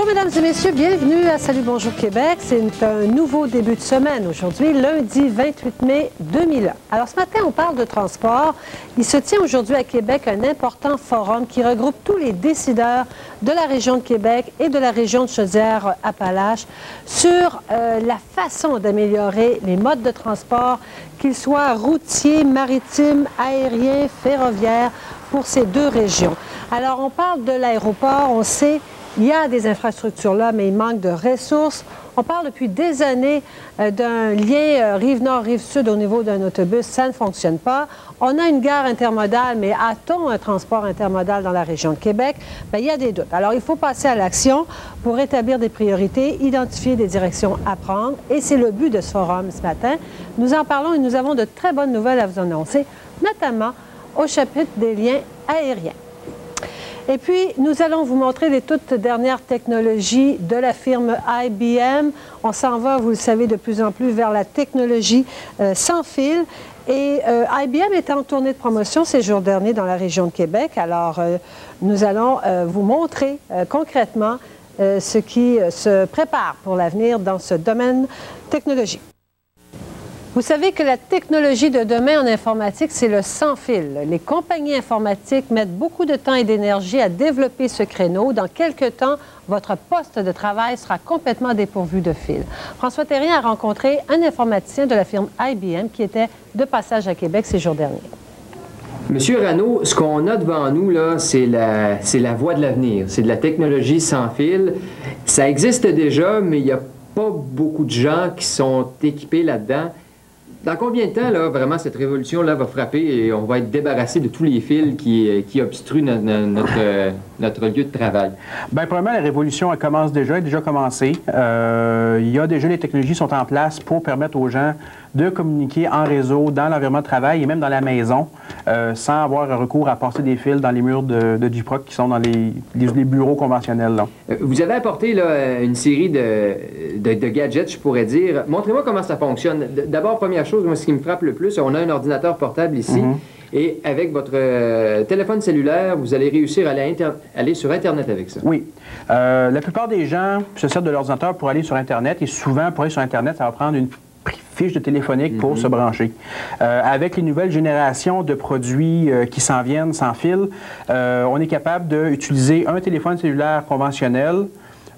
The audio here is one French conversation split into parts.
mesdames et messieurs, bienvenue à Salut Bonjour Québec. C'est un nouveau début de semaine aujourd'hui, lundi 28 mai 2001. Alors ce matin, on parle de transport. Il se tient aujourd'hui à Québec un important forum qui regroupe tous les décideurs de la région de Québec et de la région de Chaudière-Appalaches sur la façon d'améliorer les modes de transport, qu'ils soient routiers, maritimes, aériens, ferroviaires, pour ces deux régions. Alors on parle de l'aéroport, on sait il y a des infrastructures là, mais il manque de ressources. On parle depuis des années d'un lien Rive-Nord, Rive-Sud au niveau d'un autobus. Ça ne fonctionne pas. On a une gare intermodale, mais a-t-on un transport intermodal dans la région de Québec? Bien, il y a des doutes. Alors, il faut passer à l'action pour établir des priorités, identifier des directions à prendre. Et c'est le but de ce forum ce matin. Nous en parlons et nous avons de très bonnes nouvelles à vous annoncer, notamment au chapitre des liens aériens. Et puis, nous allons vous montrer les toutes dernières technologies de la firme IBM. On s'en va, vous le savez, de plus en plus vers la technologie sans fil. Et IBM était en tournée de promotion ces jours derniers dans la région de Québec. Alors, nous allons vous montrer concrètement ce qui se prépare pour l'avenir dans ce domaine technologique. Vous savez que la technologie de demain en informatique, c'est le sans-fil. Les compagnies informatiques mettent beaucoup de temps et d'énergie à développer ce créneau. Dans quelques temps, votre poste de travail sera complètement dépourvu de fil. François Terrien a rencontré un informaticien de la firme IBM qui était de passage à Québec ces jours derniers. Monsieur Rano, ce qu'on a devant nous, là, c'est la voie de l'avenir. C'est de la technologie sans fil. Ça existe déjà, mais il n'y a pas beaucoup de gens qui sont équipés là-dedans. Dans combien de temps, là, vraiment, cette révolution-là va frapper et on va être débarrassé de tous les fils qui obstruent notre lieu de travail? Bien, premièrement, la révolution, elle commence déjà, elle est déjà commencée. Il y a déjà, les technologies sont en place pour permettre aux gens de communiquer en réseau dans l'environnement de travail et même dans la maison sans avoir recours à passer des fils dans les murs de Duproc qui sont dans les bureaux conventionnels. Là. Vous avez apporté là, une série de gadgets, je pourrais dire. Montrez-moi comment ça fonctionne. D'abord, première chose, moi, ce qui me frappe le plus, on a un ordinateur portable ici. Et avec votre téléphone cellulaire, vous allez réussir à aller sur Internet avec ça. Oui. La plupart des gens se servent de l'ordinateur pour aller sur Internet. Et souvent, pour aller sur Internet, ça va prendre une fiche de téléphonique pour se brancher. Avec les nouvelles générations de produits qui s'en viennent sans fil, on est capable d'utiliser un téléphone cellulaire conventionnel,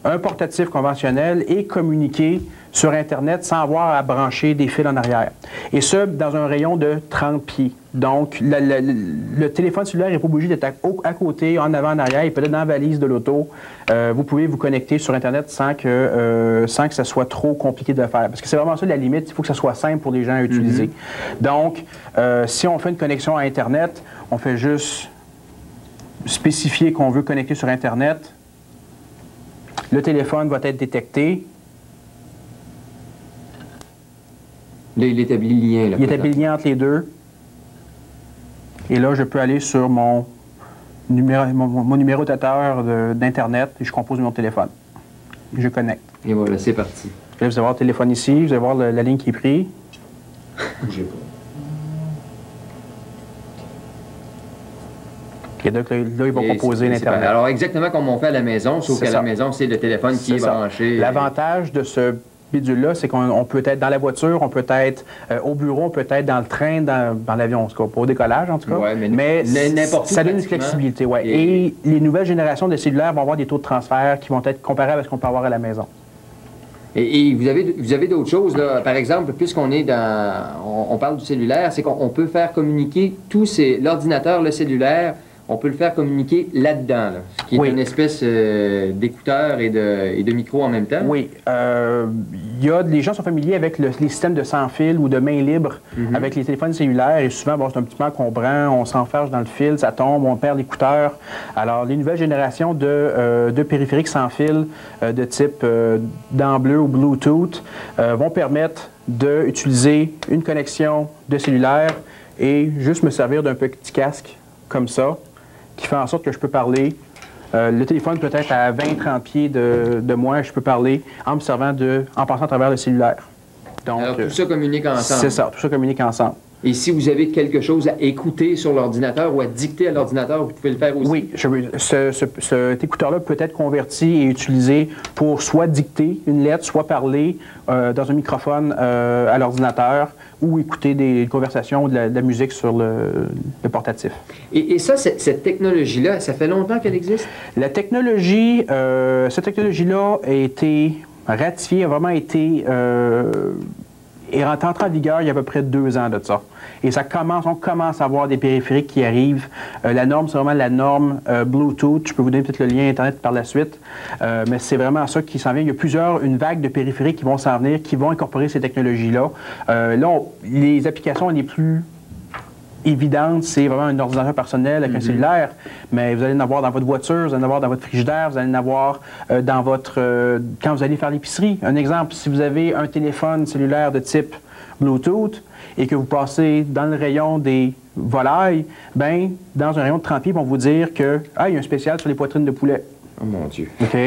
un portatif conventionnel et communiquer sur Internet sans avoir à brancher des fils en arrière. Et ça, dans un rayon de 30 pieds. Donc, le téléphone cellulaire n'est pas obligé d'être à côté, en avant, en arrière. Il peut être dans la valise de l'auto. Vous pouvez vous connecter sur Internet sans que ça soit trop compliqué de le faire. Parce que c'est vraiment ça la limite. Il faut que ça soit simple pour les gens à utiliser. Donc, si on fait une connexion à Internet, on fait juste spécifier qu'on veut connecter sur Internet. Le téléphone va être détecté. Là, il établit le lien. Là, il établit le lien entre les deux. Et là, je peux aller sur mon numérotateur d'Internet et je compose mon téléphone. Et je connecte. Et voilà, c'est parti. Là, vous allez voir le téléphone ici, vous allez voir la ligne qui est prise. Bougez pas. Et donc, là, il va composer l'Internet. Alors, exactement comme on fait à la maison, sauf qu'à la maison, c'est le téléphone qui est branché. L'avantage de ce bidule-là, c'est qu'on peut être dans la voiture, on peut être au bureau, on peut être dans le train, dans l'avion, en tout cas, pas au décollage, en tout cas. Ouais, mais ça donne une flexibilité, oui. Et les nouvelles générations de cellulaires vont avoir des taux de transfert qui vont être comparables à ce qu'on peut avoir à la maison. Et vous avez d'autres choses, là. Par exemple, puisqu'on est on parle du cellulaire, c'est qu'on peut faire communiquer l'ordinateur, le cellulaire, on peut le faire communiquer là-dedans, là, ce qui est une espèce d'écouteur et de micro en même temps. Oui. Les gens sont familiers avec les systèmes de sans-fil ou de main libre avec les téléphones cellulaires et souvent, bon, c'est un petit peu encombrant, on s'enferge dans le fil, ça tombe, on perd l'écouteur. Alors, les nouvelles générations de périphériques sans fil de type dent bleue ou Bluetooth vont permettre d'utiliser une connexion de cellulaire et juste me servir d'un petit casque comme ça, qui fait en sorte que je peux parler. Le téléphone peut être à 20-30 pieds de moi, je peux parler en me servant en passant à travers le cellulaire. Donc, alors tout ça communique ensemble. C'est ça, tout ça communique ensemble. Et si vous avez quelque chose à écouter sur l'ordinateur ou à dicter à l'ordinateur, vous pouvez le faire aussi? Oui, cet écouteur-là peut être converti et utilisé pour soit dicter une lettre, soit parler dans un microphone à l'ordinateur ou écouter des conversations ou de la musique sur le portatif. Et ça, cette technologie-là, ça fait longtemps qu'elle existe? La technologie, cette technologie-là a été ratifiée, a vraiment été... est entré en vigueur il y a à peu près 2 ans de ça. Et on commence à avoir des périphériques qui arrivent. La norme, c'est vraiment la norme Bluetooth. Je peux vous donner peut-être le lien Internet par la suite. Mais c'est vraiment ça qui s'en vient. Il y a une vague de périphériques qui vont s'en venir, qui vont incorporer ces technologies-là. Les applications les plus évidentes, c'est vraiment un ordinateur personnel avec un cellulaire, mais vous allez en avoir dans votre voiture, vous allez en avoir dans votre frigidaire, vous allez en avoir dans quand vous allez faire l'épicerie. Un exemple, si vous avez un téléphone cellulaire de type Bluetooth et que vous passez dans le rayon des volailles, bien, dans un rayon de 30 pieds, ils vont vous dire que il y a un spécial sur les poitrines de poulet. Oh mon Dieu. OK?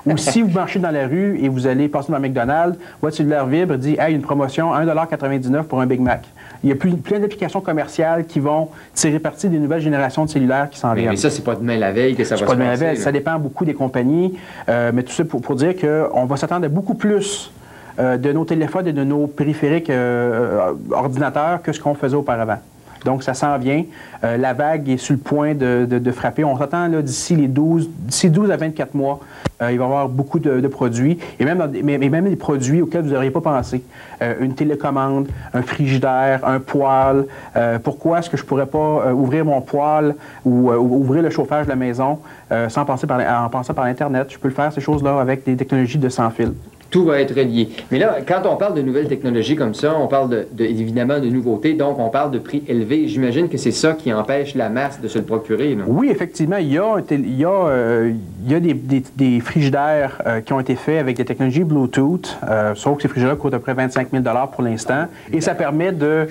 Ou si vous marchez dans la rue et vous allez passer dans McDonald's, votre cellulaire vibre et dit « Hey, une promotion, 1,99 $ pour un Big Mac ». Il y a plein d'applications commerciales qui vont tirer parti des nouvelles générations de cellulaires qui s'en viennent. Mais ça, c'est pas demain la veille que ça va se passer. C'est pas demain la veille, ça dépend beaucoup des compagnies. Mais tout ça pour dire qu'on va s'attendre à beaucoup plus de nos téléphones et de nos périphériques ordinateurs que ce qu'on faisait auparavant. Donc, ça s'en vient. La vague est sur le point de frapper. On s'attend d'ici 12 à 24 mois, il va y avoir beaucoup de produits, et même des produits auxquels vous n'auriez pas pensé. Une télécommande, un frigidaire, un poêle. Pourquoi est-ce que je ne pourrais pas ouvrir mon poêle ou ouvrir le chauffage de la maison en passant par l'Internet? Je peux le faire, ces choses-là, avec des technologies de sans fil. Tout va être lié. Mais là, quand on parle de nouvelles technologies comme ça, on parle évidemment de nouveautés, donc on parle de prix élevés. J'imagine que c'est ça qui empêche la masse de se le procurer, non? Oui, effectivement. Il y a des frigidaires qui ont été faits avec des technologies Bluetooth, sauf que ces frigidaires coûtent à peu près 25 000 $ pour l'instant. Et ça permet de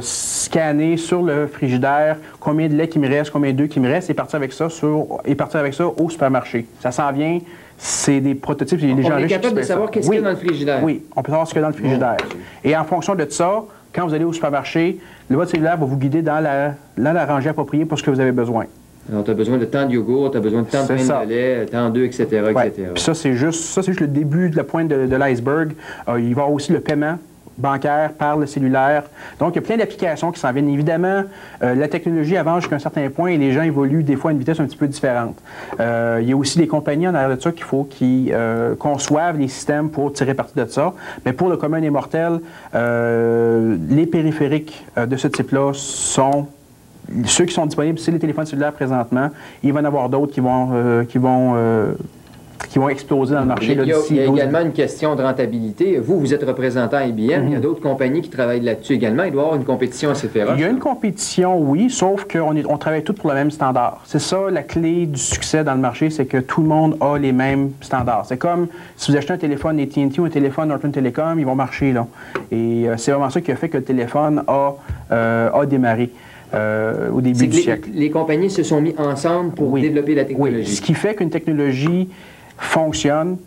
scanner sur le frigidaire combien de lait qui me reste, combien d'œufs qui me reste, et partir avec ça au supermarché. Ça s'en vient. C'est des prototypes. On est capable de savoir qu'est-ce qu'il y a dans le frigidaire. Oui, on peut savoir ce qu'il y a dans le frigidaire. Et en fonction de ça, quand vous allez au supermarché, votre cellulaire va vous guider dans la rangée appropriée pour ce que vous avez besoin. Alors, tu as besoin de tant de yogourt, tu as besoin de tant de pain de lait, tant d'œufs, etc., etc. Puis ça, c'est juste le début de la pointe de l'iceberg. Il va y avoir aussi le paiement bancaire par le cellulaire. Donc, il y a plein d'applications qui s'en viennent. Évidemment, la technologie avance jusqu'à un certain point et les gens évoluent des fois à une vitesse un petit peu différente. Il y a aussi des compagnies en arrière de ça qui conçoivent les systèmes pour tirer parti de ça. Mais pour le commun des mortels, les périphériques de ce type-là sont... Ceux qui sont disponibles, c'est les téléphones cellulaires présentement. Il va y en avoir d'autres qui vont exploser dans le marché. Il y a également une question de rentabilité. Vous êtes représentant IBM. Il y a d'autres compagnies qui travaillent là-dessus également. Il doit y avoir une compétition assez féroce. Il y a une compétition, oui, sauf qu'on travaille tous pour le même standard. C'est ça la clé du succès dans le marché, c'est que tout le monde a les mêmes standards. C'est comme si vous achetez un téléphone AT&T ou un téléphone Norton Telecom, ils vont marcher, là. Et c'est vraiment ça qui a fait que le téléphone a démarré. Au début du siècle. Les compagnies se sont mis ensemble pour développer la technologie. Oui. Ce qui fait qu'une technologie fonctionne,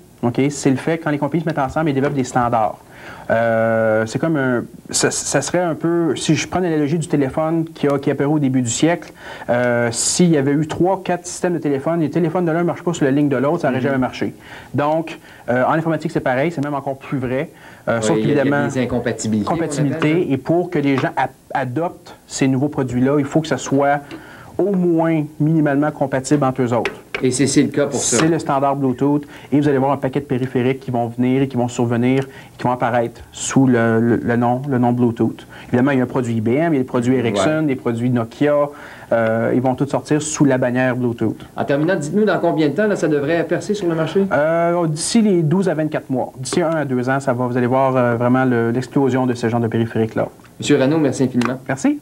c'est le fait que quand les compagnies se mettent ensemble et développent des standards. C'est comme ça serait un peu, si je prends l'analogie du téléphone qui a apparu au début du siècle, s'il y avait eu 3-4 systèmes de téléphone, les téléphones de l'un ne marchent pas sur la ligne de l'autre, ça n'aurait jamais marché. Donc, en informatique, c'est pareil, c'est même encore plus vrai. Sauf évidemment, il y a des incompatibilités. Et pour que les gens adoptent ces nouveaux produits-là, il faut que ça soit au moins minimalement compatible entre eux autres. Et c'est le cas pour ça. C'est le standard Bluetooth. Et vous allez voir un paquet de périphériques qui vont venir et qui vont survenir et qui vont apparaître sous le nom Bluetooth. Évidemment, il y a un produit IBM, il y a des produits Ericsson, des produits Nokia. Ils vont tous sortir sous la bannière Bluetooth. En terminant, dites-nous dans combien de temps là, ça devrait percer sur le marché? D'ici les 12 à 24 mois. D'ici 1 à 2 ans, vous allez voir vraiment l'explosion de ce genre de périphériques-là. Monsieur Rano, merci infiniment. Merci.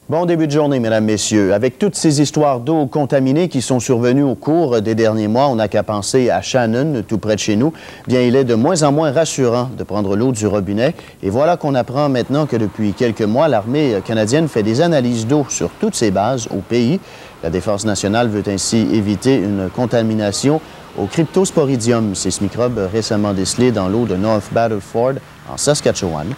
Bon début de journée, mesdames, messieurs. Avec toutes ces histoires d'eau contaminée qui sont survenues au cours des derniers mois, on n'a qu'à penser à Shannon, tout près de chez nous. Bien, il est de moins en moins rassurant de prendre l'eau du robinet. Et voilà qu'on apprend maintenant que depuis quelques mois, l'armée canadienne fait des analyses d'eau sur toutes ses bases au pays. La Défense nationale veut ainsi éviter une contamination au Cryptosporidium, c'est ce microbe récemment décelé dans l'eau de North Battleford, en Saskatchewan.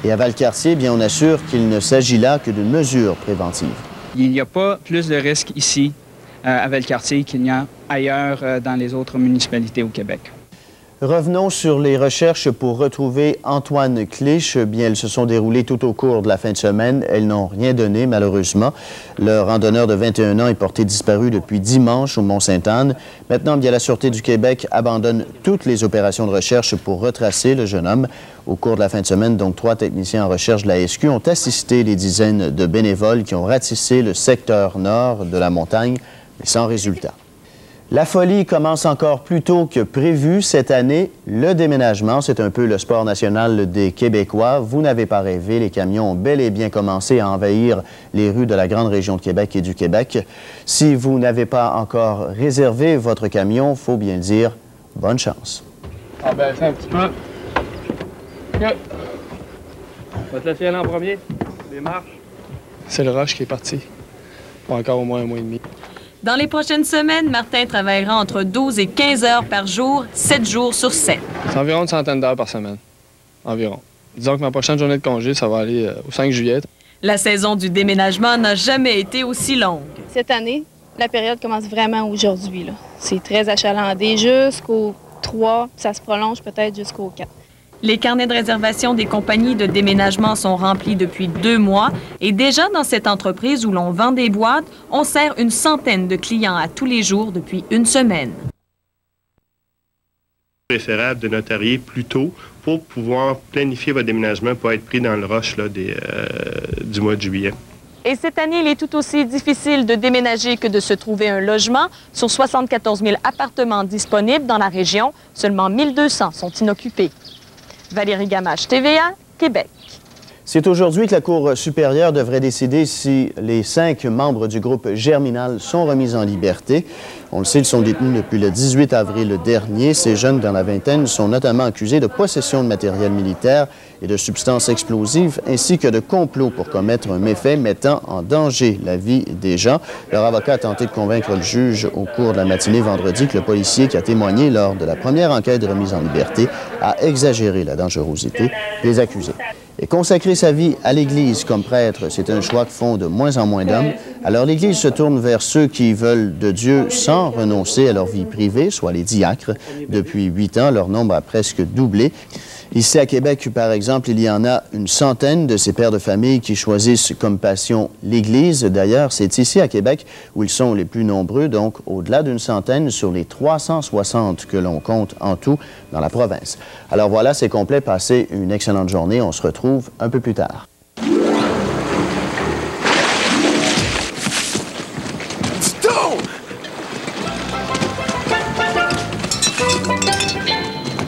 Et à Valcartier, bien, on assure qu'il ne s'agit là que d'une mesure préventive. Il n'y a pas plus de risques ici, à Valcartier, qu'il n'y a ailleurs dans les autres municipalités au Québec. Revenons sur les recherches pour retrouver Antoine Clich. Bien, elles se sont déroulées tout au cours de la fin de semaine. Elles n'ont rien donné, malheureusement. Le randonneur de 21 ans est porté disparu depuis dimanche au Mont-Sainte-Anne. Maintenant, bien, la Sûreté du Québec abandonne toutes les opérations de recherche pour retracer le jeune homme. Au cours de la fin de semaine, donc, 3 techniciens en recherche de la SQ ont assisté les dizaines de bénévoles qui ont ratissé le secteur nord de la montagne, mais sans résultat. La folie commence encore plus tôt que prévu cette année. Le déménagement, c'est un peu le sport national des Québécois. Vous n'avez pas rêvé, les camions ont bel et bien commencé à envahir les rues de la grande région de Québec et du Québec. Si vous n'avez pas encore réservé votre camion, faut bien le dire, bonne chance. Ah ben, c'est un petit peu. Okay. On va te laisser aller en premier. Les marches. C'est le rush qui est parti. Pour encore au moins un mois et demi. Dans les prochaines semaines, Martin travaillera entre 12 et 15 heures par jour, 7 jours sur 7. C'est environ une centaine d'heures par semaine. Environ. Disons que ma prochaine journée de congé, ça va aller au 5 juillet. La saison du déménagement n'a jamais été aussi longue. Cette année, la période commence vraiment aujourd'hui. C'est très achalandé jusqu'au 3, ça se prolonge peut-être jusqu'au 4. Les carnets de réservation des compagnies de déménagement sont remplis depuis 2 mois et déjà dans cette entreprise où l'on vend des boîtes, on sert une centaine de clients à tous les jours depuis une semaine. Préférable de notarier plus tôt pour pouvoir planifier votre déménagement pour être pris dans le rush là, du mois de juillet. Et cette année, il est tout aussi difficile de déménager que de se trouver un logement. Sur 74 000 appartements disponibles dans la région, seulement 1 200 sont inoccupés. Valérie Gamache, TVA, Québec. C'est aujourd'hui que la Cour supérieure devrait décider si les 5 membres du groupe Germinal sont remis en liberté. On le sait, ils sont détenus depuis le 18 avril dernier. Ces jeunes dans la vingtaine sont notamment accusés de possession de matériel militaire et de substances explosives, ainsi que de complot pour commettre un méfait mettant en danger la vie des gens. Leur avocat a tenté de convaincre le juge au cours de la matinée vendredi que le policier qui a témoigné lors de la première enquête de remise en liberté a exagéré la dangerosité des accusés. Et consacrer sa vie à l'Église comme prêtre, c'est un choix que font de moins en moins d'hommes. Alors l'Église se tourne vers ceux qui veulent de Dieu sans renoncer à leur vie privée, soit les diacres. Depuis 8 ans, leur nombre a presque doublé. Ici à Québec, par exemple, il y en a une centaine de ces pères de famille qui choisissent comme passion l'Église. D'ailleurs, c'est ici à Québec où ils sont les plus nombreux, donc au-delà d'une centaine sur les 360 que l'on compte en tout dans la province. Alors voilà, c'est complet. Passez une excellente journée. On se retrouve un peu plus tard.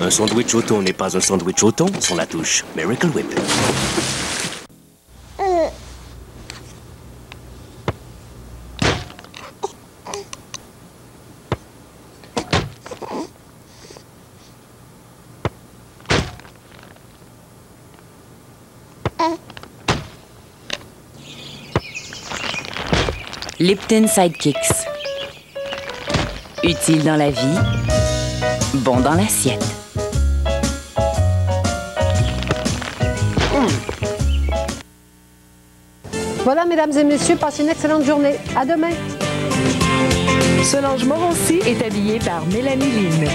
Un sandwich au thon n'est pas un sandwich au thon sans la touche Miracle Whip. Lipton Sidekicks. Utile dans la vie, bon dans l'assiette. Voilà, mesdames et messieurs, passez une excellente journée. À demain. Solange Morancy est habillée par Mélanie Lynn.